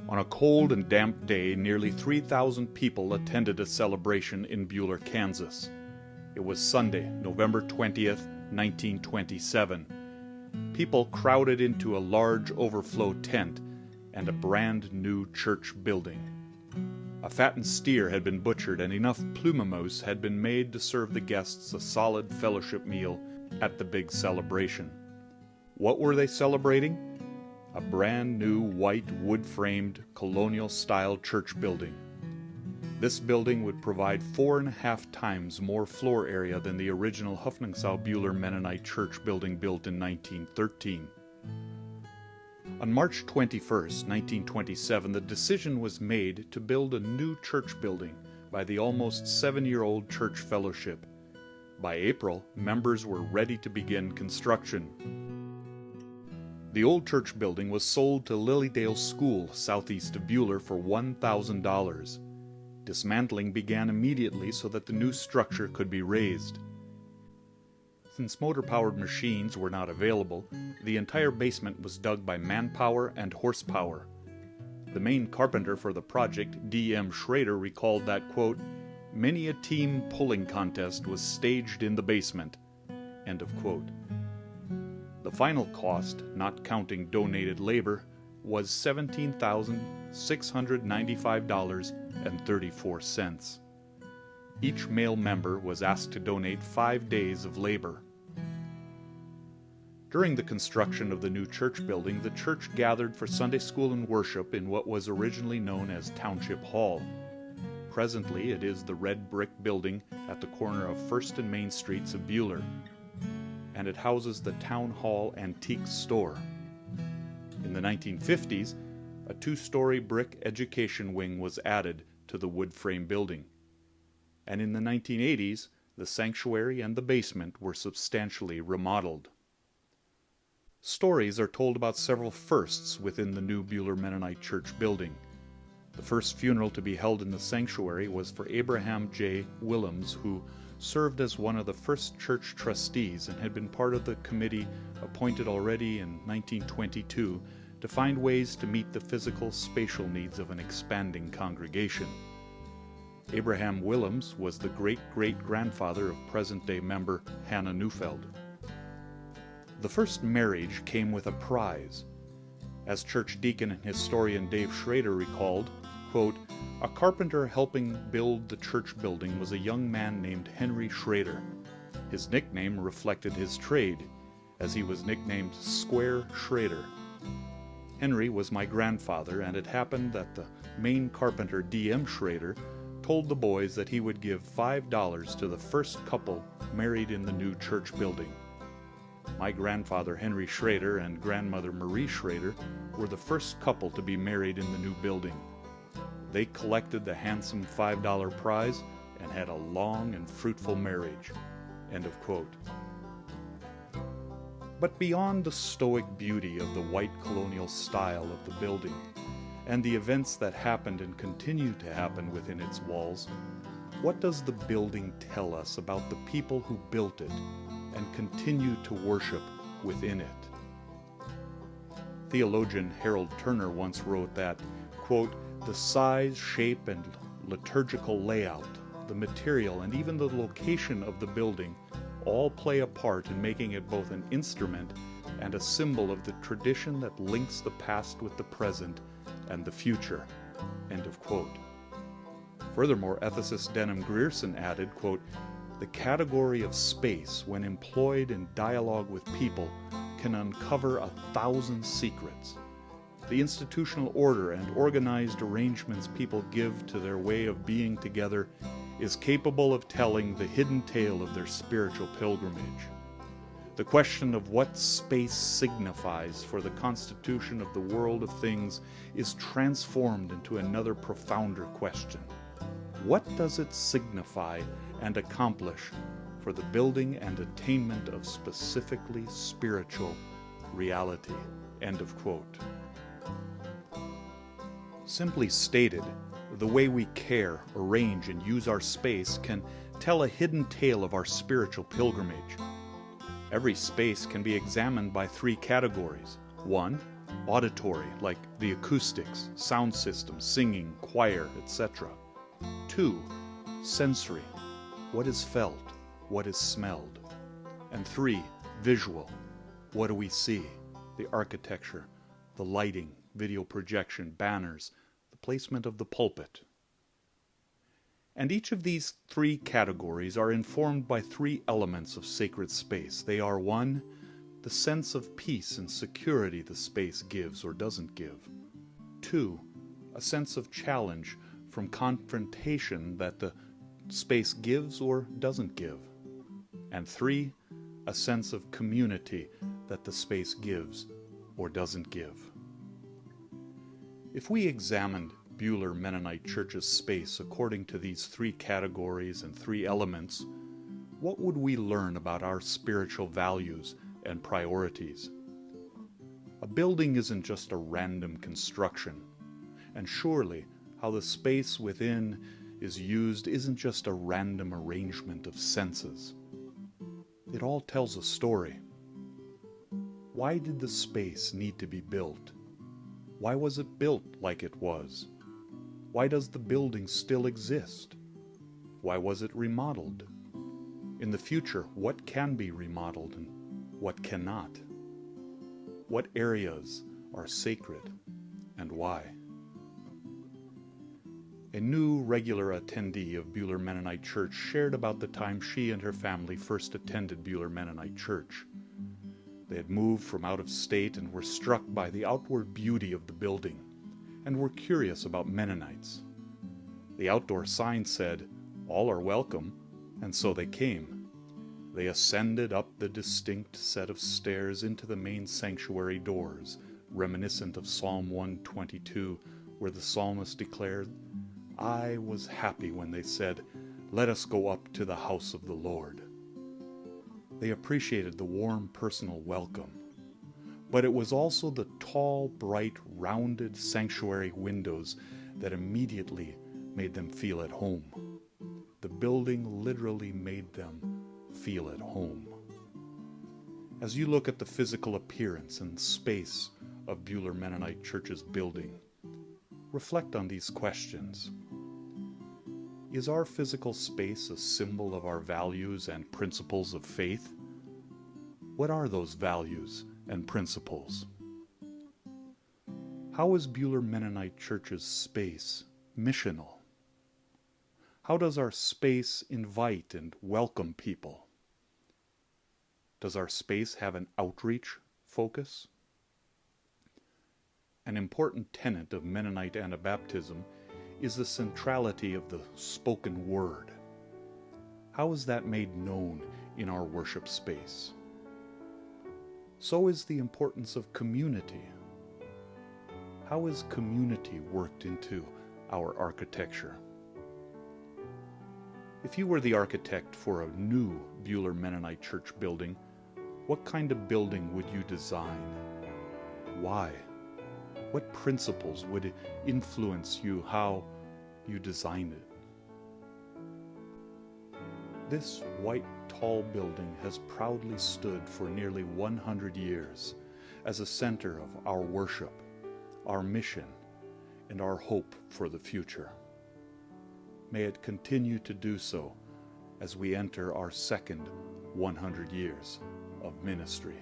On a cold and damp day, nearly 3,000 people attended a celebration in Buhler, Kansas. It was Sunday, November 20th, 1927. People crowded into a large overflow tent and a brand new church building. A fattened steer had been butchered and enough plumamous had been made to serve the guests a solid fellowship meal at the big celebration. What were they celebrating? A brand new white wood-framed colonial-style church building. This building would provide 4.5 times more floor area than the original Buhler Mennonite Church building built in 1913. On March 21, 1927, the decision was made to build a new church building by the almost 7-year-old church fellowship. By April, members were ready to begin construction. The old church building was sold to Lilydale School, southeast of Buhler, for $1,000. Dismantling began immediately so that the new structure could be raised. Since motor-powered machines were not available, the entire basement was dug by manpower and horsepower. The main carpenter for the project, D.M. Schrader, recalled that, quote, "Many a team pulling contest was staged in the basement," end of quote. The final cost, not counting donated labor, was $17,695.34. Each male member was asked to donate 5 days of labor. During the construction of the new church building, the church gathered for Sunday school and worship in what was originally known as Township Hall. Presently, it is the red brick building at the corner of 1st and Main Streets of Buhler, and it houses the Town Hall Antique Store. In the 1950s, a 2-story brick education wing was added to the wood frame building. And in the 1980s, the sanctuary and the basement were substantially remodeled. Stories are told about several firsts within the new Buhler Mennonite Church building. The first funeral to be held in the sanctuary was for Abraham J. Willems, who served as one of the first church trustees and had been part of the committee appointed already in 1922 to find ways to meet the physical, spatial needs of an expanding congregation. Abraham Willems was the great-great-grandfather of present-day member Hannah Neufeld. The first marriage came with a prize. As church deacon and historian Dave Schrader recalled, quote, "A carpenter helping build the church building was a young man named Henry Schrader. His nickname reflected his trade, as he was nicknamed Square Schrader. Henry was my grandfather, and it happened that the main carpenter, D.M. Schrader, told the boys that he would give $5 to the first couple married in the new church building. My grandfather Henry Schrader and grandmother Marie Schrader were the first couple to be married in the new building. They collected the handsome $5 prize and had a long and fruitful marriage." End of quote. But beyond the stoic beauty of the white colonial style of the building and the events that happened and continue to happen within its walls, what does the building tell us about the people who built it and continue to worship within it? Theologian Harold Turner once wrote that, quote, "The size, shape, and liturgical layout, the material, and even the location of the building all play a part in making it both an instrument and a symbol of the tradition that links the past with the present and the future." End of quote. Furthermore, ethicist Denham Grierson added, quote, "The category of space, when employed in dialogue with people, can uncover 1,000 secrets. The institutional order and organized arrangements people give to their way of being together is capable of telling the hidden tale of their spiritual pilgrimage. The question of what space signifies for the constitution of the world of things is transformed into another profounder question. What does it signify and accomplish for the building and attainment of specifically spiritual reality?" End of quote. Simply stated, the way we care, arrange, and use our space can tell a hidden tale of our spiritual pilgrimage. Every space can be examined by 3 categories. 1. Auditory, like the acoustics, sound system, singing, choir, etc. 2. Sensory, what is felt, what is smelled. And 3. Visual, what do we see? The architecture, the lighting, video projection, banners, the placement of the pulpit. And each of these 3 categories are informed by 3 elements of sacred space. They are 1. The sense of peace and security the space gives or doesn't give. 2. A sense of challenge from confrontation that the space gives or doesn't give. And 3. A sense of community that the space gives or doesn't give. If we examined Buhler Mennonite Church's space according to these 3 categories and 3 elements, what would we learn about our spiritual values and priorities? A building isn't just a random construction, and surely how the space within is used isn't just a random arrangement of senses. It all tells a story. Why did the space need to be built? Why was it built like it was? Why does the building still exist? Why was it remodeled? In the future, what can be remodeled and what cannot? What areas are sacred and why? A new regular attendee of Buhler Mennonite Church shared about the time she and her family first attended Buhler Mennonite Church. They had moved from out of state and were struck by the outward beauty of the building and were curious about Mennonites. The outdoor sign said, "All are welcome," and so they came. They ascended up the distinct set of stairs into the main sanctuary doors, reminiscent of Psalm 122, where the psalmist declared, "I was happy when they said, 'Let us go up to the house of the Lord.'" They appreciated the warm personal welcome. But it was also the tall, bright, rounded sanctuary windows that immediately made them feel at home. The building literally made them feel at home. As you look at the physical appearance and space of Buhler Mennonite Church's building, reflect on these questions. Is our physical space a symbol of our values and principles of faith? What are those values and principles? How is Buhler Mennonite Church's space missional? How does our space invite and welcome people? Does our space have an outreach focus? An important tenet of Mennonite Anabaptism is the centrality of the spoken word. How is that made known in our worship space? So is the importance of community. How is community worked into our architecture? If you were the architect for a new Buhler Mennonite Church building, what kind of building would you design? Why? What principles would influence you how you design it? This white, tall building has proudly stood for nearly 100 years as a center of our worship, our mission, and our hope for the future. May it continue to do so as we enter our second 100 years of ministry.